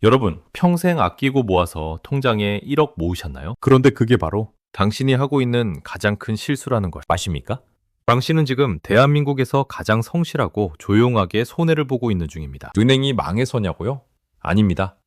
여러분, 평생 아끼고 모아서 통장에 1억 모으셨나요? 그런데 그게 바로 당신이 하고 있는 가장 큰 실수라는 걸 아십니까? 당신은 지금 대한민국에서 가장 성실하고 조용하게 손해를 보고 있는 중입니다. 은행이 망해서냐고요? 아닙니다.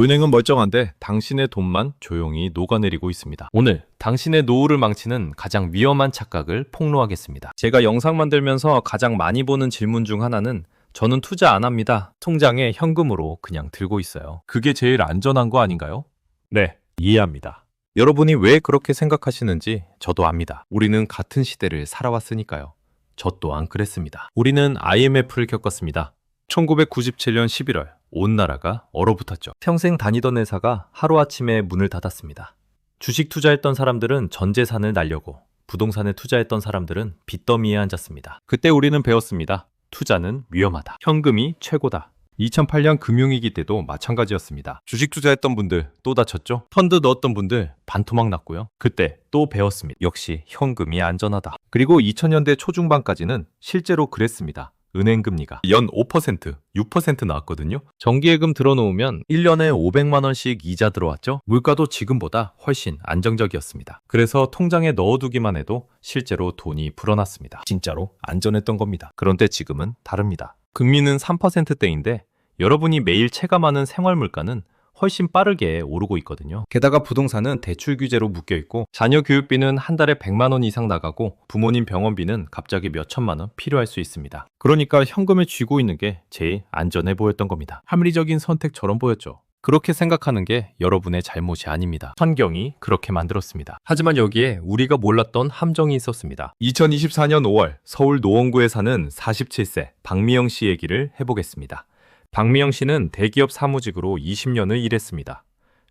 은행은 멀쩡한데 당신의 돈만 조용히 녹아내리고 있습니다. 오늘 당신의 노후를 망치는 가장 위험한 착각을 폭로하겠습니다. 제가 영상 만들면서 가장 많이 보는 질문 중 하나는 저는 투자 안 합니다. 통장에 현금으로 그냥 들고 있어요. 그게 제일 안전한 거 아닌가요? 네, 이해합니다. 여러분이 왜 그렇게 생각하시는지 저도 압니다. 우리는 같은 시대를 살아왔으니까요. 저 또한 그랬습니다. 우리는 IMF를 겪었습니다. 1997년 11월 온 나라가 얼어붙었죠. 평생 다니던 회사가 하루아침에 문을 닫았습니다. 주식 투자했던 사람들은 전 재산을 날려고, 부동산에 투자했던 사람들은 빚더미에 앉았습니다. 그때 우리는 배웠습니다. 투자는 위험하다. 현금이 최고다. 2008년 금융위기 때도 마찬가지였습니다. 주식 투자했던 분들 또 다쳤죠? 펀드 넣었던 분들 반토막 났고요. 그때 또 배웠습니다. 역시 현금이 안전하다. 그리고 2000년대 초중반까지는 실제로 그랬습니다. 은행 금리가 연 5%, 6% 나왔거든요. 정기예금 들어놓으면 1년에 500만 원씩 이자 들어왔죠. 물가도 지금보다 훨씬 안정적이었습니다. 그래서 통장에 넣어두기만 해도 실제로 돈이 불어났습니다. 진짜로 안전했던 겁니다. 그런데 지금은 다릅니다. 금리는 3%대인데 여러분이 매일 체감하는 생활물가는 훨씬 빠르게 오르고 있거든요. 게다가 부동산은 대출 규제로 묶여있고 자녀 교육비는 한 달에 100만 원 이상 나가고 부모님 병원비는 갑자기 몇 천만 원 필요할 수 있습니다. 그러니까 현금을 쥐고 있는 게 제일 안전해 보였던 겁니다. 합리적인 선택처럼 보였죠. 그렇게 생각하는 게 여러분의 잘못이 아닙니다. 환경이 그렇게 만들었습니다. 하지만 여기에 우리가 몰랐던 함정이 있었습니다. 2024년 5월 서울 노원구에 사는 47세 박미영 씨 얘기를 해보겠습니다. 박미영 씨는 대기업 사무직으로 20년을 일했습니다.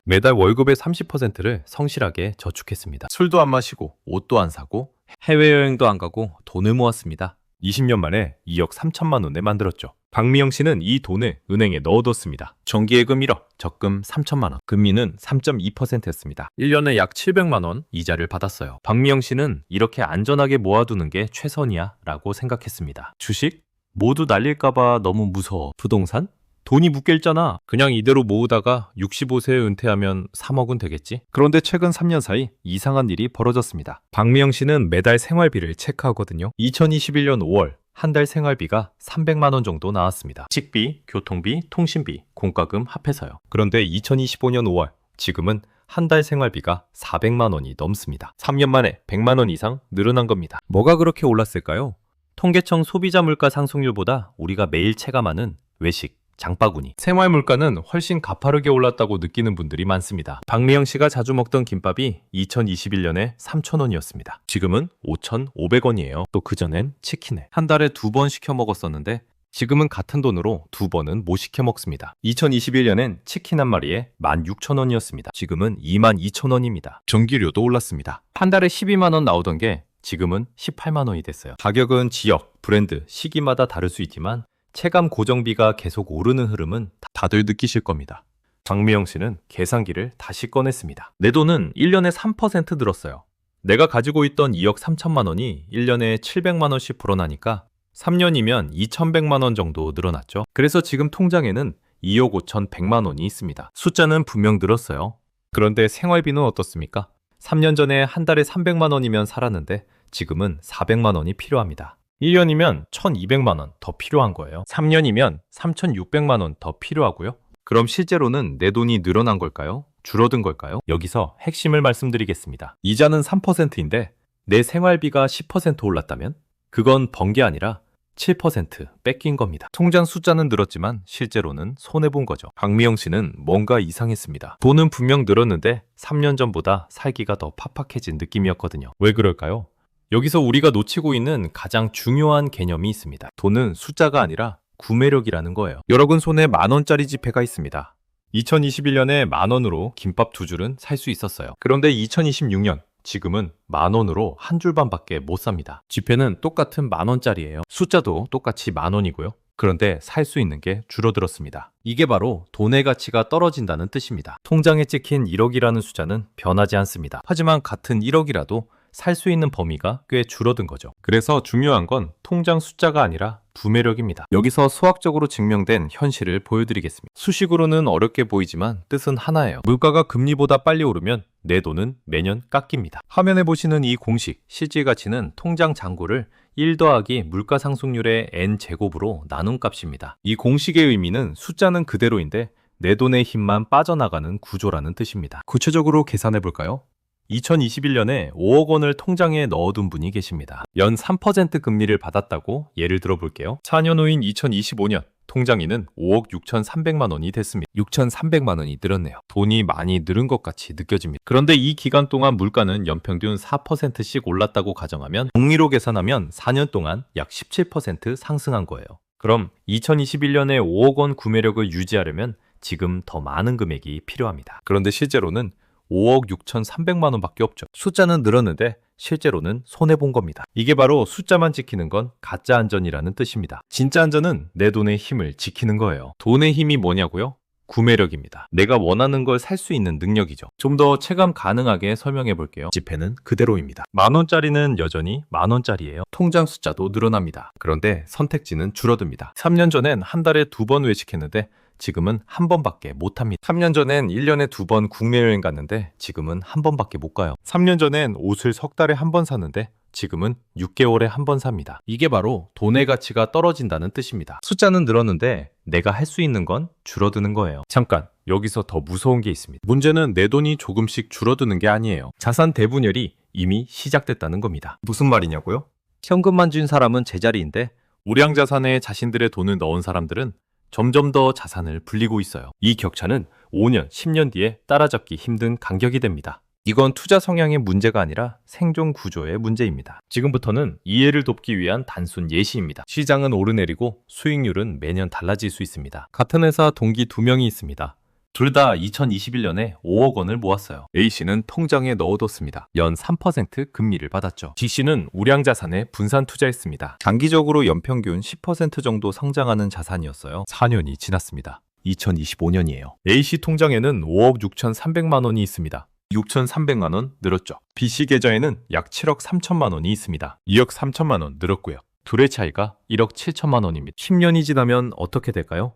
매달 월급의 30%를 성실하게 저축했습니다. 술도 안 마시고 옷도 안 사고 해외여행도 안 가고 돈을 모았습니다. 20년 만에 2억 3천만 원을 만들었죠. 박미영 씨는 이 돈을 은행에 넣어뒀습니다. 정기예금 1억, 적금 3천만 원, 금리는 3.2%였습니다. 1년에 약 700만 원 이자를 받았어요. 박미영 씨는 이렇게 안전하게 모아두는 게 최선이야 라고 생각했습니다. 주식? 모두 날릴까봐 너무 무서워. 부동산? 돈이 묶여있잖아. 그냥 이대로 모으다가 65세에 은퇴하면 3억은 되겠지? 그런데 최근 3년 사이 이상한 일이 벌어졌습니다. 박미영 씨는 매달 생활비를 체크하거든요. 2021년 5월 한 달 생활비가 300만 원 정도 나왔습니다. 식비, 교통비, 통신비, 공과금 합해서요. 그런데 2025년 5월 지금은 한 달 생활비가 400만 원이 넘습니다. 3년 만에 100만 원 이상 늘어난 겁니다. 뭐가 그렇게 올랐을까요? 통계청 소비자 물가 상승률보다 우리가 매일 체감하는 외식, 장바구니, 생활 물가는 훨씬 가파르게 올랐다고 느끼는 분들이 많습니다. 박미영 씨가 자주 먹던 김밥이 2021년에 3,000원이었습니다. 지금은 5,500원이에요. 또 그전엔 치킨에 한 달에 2번 시켜 먹었었는데 지금은 같은 돈으로 2번은 못 시켜 먹습니다. 2021년엔 치킨 한 마리에 16,000원이었습니다. 지금은 22,000원입니다. 전기료도 올랐습니다. 한 달에 12만 원 나오던 게 지금은 18만 원이 됐어요. 가격은 지역, 브랜드, 시기마다 다를 수 있지만 체감 고정비가 계속 오르는 흐름은 다들 느끼실 겁니다. 박미영 씨는 계산기를 다시 꺼냈습니다. 내 돈은 1년에 3% 늘었어요. 내가 가지고 있던 2억 3천만 원이 1년에 700만 원씩 불어나니까 3년이면 2,100만 원 정도 늘어났죠. 그래서 지금 통장에는 2억 5,100만 원이 있습니다. 숫자는 분명 늘었어요. 그런데 생활비는 어떻습니까? 3년 전에 한 달에 300만 원이면 살았는데 지금은 400만 원이 필요합니다. 1년이면 1,200만 원 더 필요한 거예요. 3년이면 3,600만 원 더 필요하고요. 그럼 실제로는 내 돈이 늘어난 걸까요? 줄어든 걸까요? 여기서 핵심을 말씀드리겠습니다. 이자는 3%인데 내 생활비가 10% 올랐다면 그건 번 게 아니라 7% 뺏긴 겁니다. 통장 숫자는 늘었지만 실제로는 손해본 거죠. 박미영 씨는 뭔가 이상했습니다. 돈은 분명 늘었는데 3년 전보다 살기가 더 팍팍해진 느낌이었거든요. 왜 그럴까요? 여기서 우리가 놓치고 있는 가장 중요한 개념이 있습니다. 돈은 숫자가 아니라 구매력이라는 거예요. 여러분 손에 10,000원짜리 지폐가 있습니다. 2021년에 10,000원으로 김밥 2줄은 살 수 있었어요. 그런데 2026년 지금은 10,000원으로 한 줄반밖에 못 삽니다. 지폐는 똑같은 10,000원짜리예요. 숫자도 똑같이 10,000원이고요. 그런데 살 수 있는 게 줄어들었습니다. 이게 바로 돈의 가치가 떨어진다는 뜻입니다. 통장에 찍힌 1억이라는 숫자는 변하지 않습니다. 하지만 같은 1억이라도 살 수 있는 범위가 꽤 줄어든 거죠. 그래서 중요한 건 통장 숫자가 아니라 구매력입니다. 여기서 수학적으로 증명된 현실을 보여드리겠습니다. 수식으로는 어렵게 보이지만 뜻은 하나예요. 물가가 금리보다 빨리 오르면 내 돈은 매년 깎입니다. 화면에 보시는 이 공식, 실질 가치는 통장 잔고를 1 더하기 물가 상승률의 n제곱으로 나눈 값입니다. 이 공식의 의미는 숫자는 그대로인데 내 돈의 힘만 빠져나가는 구조라는 뜻입니다. 구체적으로 계산해 볼까요? 2021년에 5억 원을 통장에 넣어둔 분이 계십니다. 연 3% 금리를 받았다고 예를 들어 볼게요. 4년 후인 2025년 통장에는 5억 6,300만 원이 됐습니다. 6,300만 원이 늘었네요. 돈이 많이 늘은 것 같이 느껴집니다. 그런데 이 기간 동안 물가는 연평균 4%씩 올랐다고 가정하면 복리로 계산하면 4년 동안 약 17% 상승한 거예요. 그럼 2021년에 5억 원 구매력을 유지하려면 지금 더 많은 금액이 필요합니다. 그런데 실제로는 5억 6,300만 원밖에 없죠. 숫자는 늘었는데 실제로는 손해본 겁니다. 이게 바로 숫자만 지키는 건 가짜 안전이라는 뜻입니다. 진짜 안전은 내 돈의 힘을 지키는 거예요. 돈의 힘이 뭐냐고요? 구매력입니다. 내가 원하는 걸 살 수 있는 능력이죠. 좀 더 체감 가능하게 설명해 볼게요. 지폐는 그대로입니다. 10,000원짜리는 여전히 10,000원짜리예요. 통장 숫자도 늘어납니다. 그런데 선택지는 줄어듭니다. 3년 전엔 한 달에 2번 외식했는데 지금은 한 번밖에 못 합니다. 3년 전엔 1년에 2번 국내 여행 갔는데 지금은 한 번밖에 못 가요. 3년 전엔 옷을 석 달에 한 번 샀는데 지금은 6개월에 한 번 삽니다. 이게 바로 돈의 가치가 떨어진다는 뜻입니다. 숫자는 늘었는데 내가 할 수 있는 건 줄어드는 거예요. 잠깐, 여기서 더 무서운 게 있습니다. 문제는 내 돈이 조금씩 줄어드는 게 아니에요. 자산 대분열이 이미 시작됐다는 겁니다. 무슨 말이냐고요? 현금만 준 사람은 제자리인데 우량 자산에 자신들의 돈을 넣은 사람들은 점점 더 자산을 불리고 있어요. 이 격차는 5년, 10년 뒤에 따라잡기 힘든 간격이 됩니다. 이건 투자 성향의 문제가 아니라 생존 구조의 문제입니다. 지금부터는 이해를 돕기 위한 단순 예시입니다. 시장은 오르내리고 수익률은 매년 달라질 수 있습니다. 같은 회사 동기 2명이 있습니다. 둘 다 2021년에 5억 원을 모았어요. A씨는 통장에 넣어뒀습니다. 연 3% 금리를 받았죠. B씨는 우량 자산에 분산 투자했습니다. 장기적으로 연평균 10% 정도 성장하는 자산이었어요. 4년이 지났습니다. 2025년이에요. A씨 통장에는 5억 6,300만 원이 있습니다. 6,300만 원 늘었죠. B씨 계좌에는 약 7억 3천만 원이 있습니다. 2억 3천만 원 늘었고요. 둘의 차이가 1억 7천만 원입니다. 10년이 지나면 어떻게 될까요?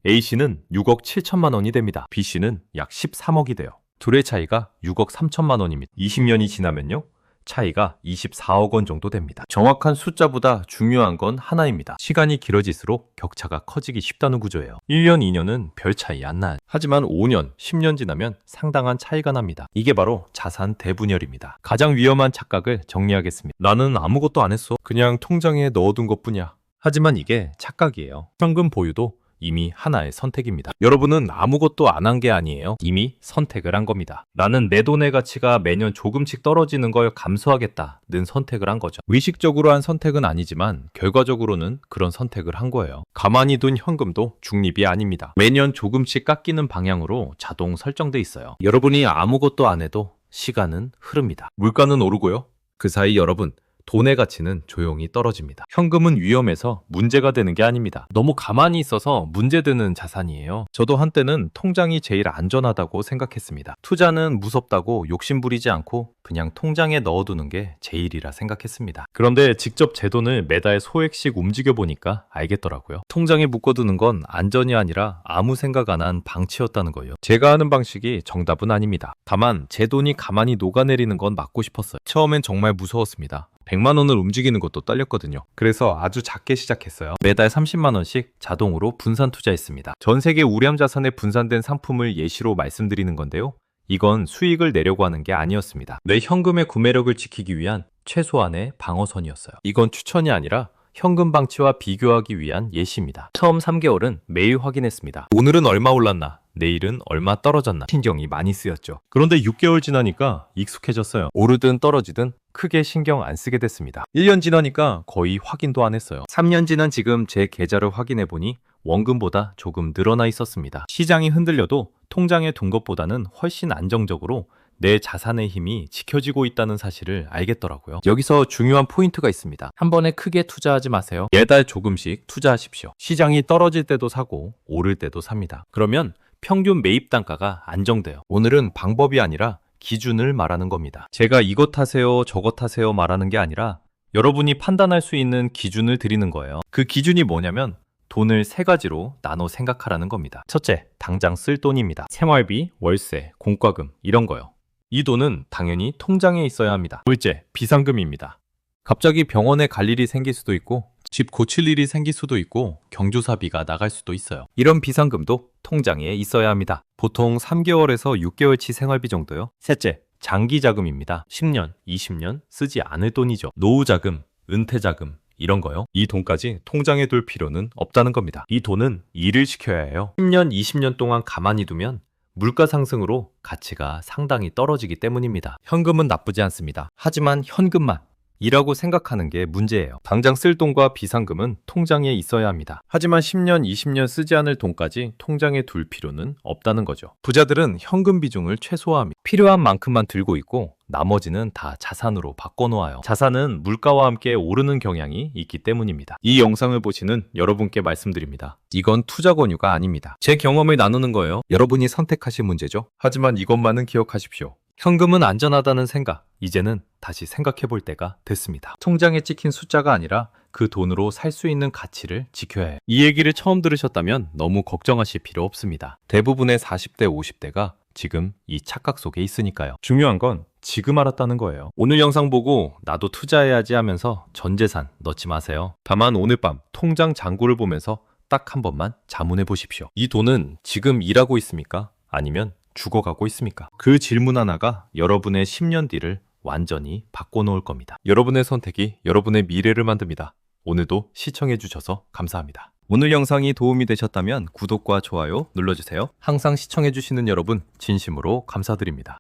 A씨는 6억 7천만 원이 됩니다. B씨는 약 13억이 돼요. 둘의 차이가 6억 3천만 원입니다. 20년이 지나면요, 차이가 24억 원 정도 됩니다. 정확한 숫자보다 중요한 건 하나입니다. 시간이 길어질수록 격차가 커지기 쉽다는 구조예요. 1년, 2년은 별 차이 안 나요. 하지만 5년, 10년 지나면 상당한 차이가 납니다. 이게 바로 자산 대분열입니다. 가장 위험한 착각을 정리하겠습니다. 나는 아무것도 안 했어. 그냥 통장에 넣어둔 것뿐이야. 하지만 이게 착각이에요. 현금 보유도 이미 하나의 선택입니다. 여러분은 아무것도 안 한 게 아니에요. 이미 선택을 한 겁니다. 나는 내 돈의 가치가 매년 조금씩 떨어지는 걸 감수하겠다는 선택을 한 거죠. 의식적으로 한 선택은 아니지만 결과적으로는 그런 선택을 한 거예요. 가만히 둔 현금도 중립이 아닙니다. 매년 조금씩 깎이는 방향으로 자동 설정돼 있어요. 여러분이 아무것도 안 해도 시간은 흐릅니다. 물가는 오르고요. 그 사이 여러분, 돈의 가치는 조용히 떨어집니다. 현금은 위험해서 문제가 되는 게 아닙니다. 너무 가만히 있어서 문제되는 자산이에요. 저도 한때는 통장이 제일 안전하다고 생각했습니다. 투자는 무섭다고 욕심부리지 않고 그냥 통장에 넣어두는 게 제일이라 생각했습니다. 그런데 직접 제 돈을 매달 소액씩 움직여보니까 알겠더라고요. 통장에 묶어두는 건 안전이 아니라 아무 생각 안 한 방치였다는 거예요. 제가 하는 방식이 정답은 아닙니다. 다만 제 돈이 가만히 녹아내리는 건 막고 싶었어요. 처음엔 정말 무서웠습니다. 100만 원을 움직이는 것도 떨렸거든요. 그래서 아주 작게 시작했어요. 매달 30만 원씩 자동으로 분산 투자했습니다. 전 세계 우량 자산에 분산된 상품을 예시로 말씀드리는 건데요. 이건 수익을 내려고 하는 게 아니었습니다. 내 현금의 구매력을 지키기 위한 최소한의 방어선이었어요. 이건 추천이 아니라 현금 방치와 비교하기 위한 예시입니다. 처음 3개월은 매일 확인했습니다. 오늘은 얼마 올랐나? 내일은 얼마 떨어졌나? 신경이 많이 쓰였죠. 그런데 6개월 지나니까 익숙해졌어요. 오르든 떨어지든 크게 신경 안 쓰게 됐습니다. 1년 지나니까 거의 확인도 안 했어요. 3년 지난 지금 제 계좌를 확인해 보니 원금보다 조금 늘어나 있었습니다. 시장이 흔들려도 통장에 둔 것보다는 훨씬 안정적으로 내 자산의 힘이 지켜지고 있다는 사실을 알겠더라고요. 여기서 중요한 포인트가 있습니다. 한 번에 크게 투자하지 마세요. 매달 조금씩 투자하십시오. 시장이 떨어질 때도 사고 오를 때도 삽니다. 그러면 평균 매입 단가가 안정돼요. 오늘은 방법이 아니라 기준을 말하는 겁니다. 제가 이것 하세요, 저것 하세요 말하는 게 아니라 여러분이 판단할 수 있는 기준을 드리는 거예요. 그 기준이 뭐냐면 돈을 세 가지로 나눠 생각하라는 겁니다. 첫째, 당장 쓸 돈입니다. 생활비, 월세, 공과금 이런 거요. 이 돈은 당연히 통장에 있어야 합니다. 둘째, 비상금입니다. 갑자기 병원에 갈 일이 생길 수도 있고 집 고칠 일이 생길 수도 있고 경조사비가 나갈 수도 있어요. 이런 비상금도 통장에 있어야 합니다. 보통 3개월에서 6개월치 생활비 정도요. 셋째, 장기자금입니다. 10년, 20년 쓰지 않을 돈이죠. 노후자금, 은퇴자금 이런 거요. 이 돈까지 통장에 둘 필요는 없다는 겁니다. 이 돈은 일을 시켜야 해요. 10년, 20년 동안 가만히 두면 물가 상승으로 가치가 상당히 떨어지기 때문입니다. 현금은 나쁘지 않습니다. 하지만 현금만 이라고 생각하는 게 문제예요. 당장 쓸 돈과 비상금은 통장에 있어야 합니다. 하지만 10년, 20년 쓰지 않을 돈까지 통장에 둘 필요는 없다는 거죠. 부자들은 현금 비중을 최소화합니다. 필요한 만큼만 들고 있고 나머지는 다 자산으로 바꿔놓아요. 자산은 물가와 함께 오르는 경향이 있기 때문입니다. 이 영상을 보시는 여러분께 말씀드립니다. 이건 투자 권유가 아닙니다. 제 경험을 나누는 거예요. 여러분이 선택하신 문제죠. 하지만 이것만은 기억하십시오. 현금은 안전하다는 생각, 이제는 다시 생각해 볼 때가 됐습니다. 통장에 찍힌 숫자가 아니라 그 돈으로 살 수 있는 가치를 지켜야 해요. 이 얘기를 처음 들으셨다면 너무 걱정하실 필요 없습니다. 대부분의 40대, 50대가 지금 이 착각 속에 있으니까요. 중요한 건 지금 알았다는 거예요. 오늘 영상 보고 나도 투자해야지 하면서 전 재산 넣지 마세요. 다만 오늘 밤 통장 잔고를 보면서 딱 한 번만 자문해 보십시오. 이 돈은 지금 일하고 있습니까? 아니면 죽어가고 있습니까? 그 질문 하나가 여러분의 10년 뒤를 완전히 바꿔놓을 겁니다. 여러분의 선택이 여러분의 미래를 만듭니다. 오늘도 시청해주셔서 감사합니다. 오늘 영상이 도움이 되셨다면 구독과 좋아요 눌러주세요. 항상 시청해주시는 여러분 진심으로 감사드립니다.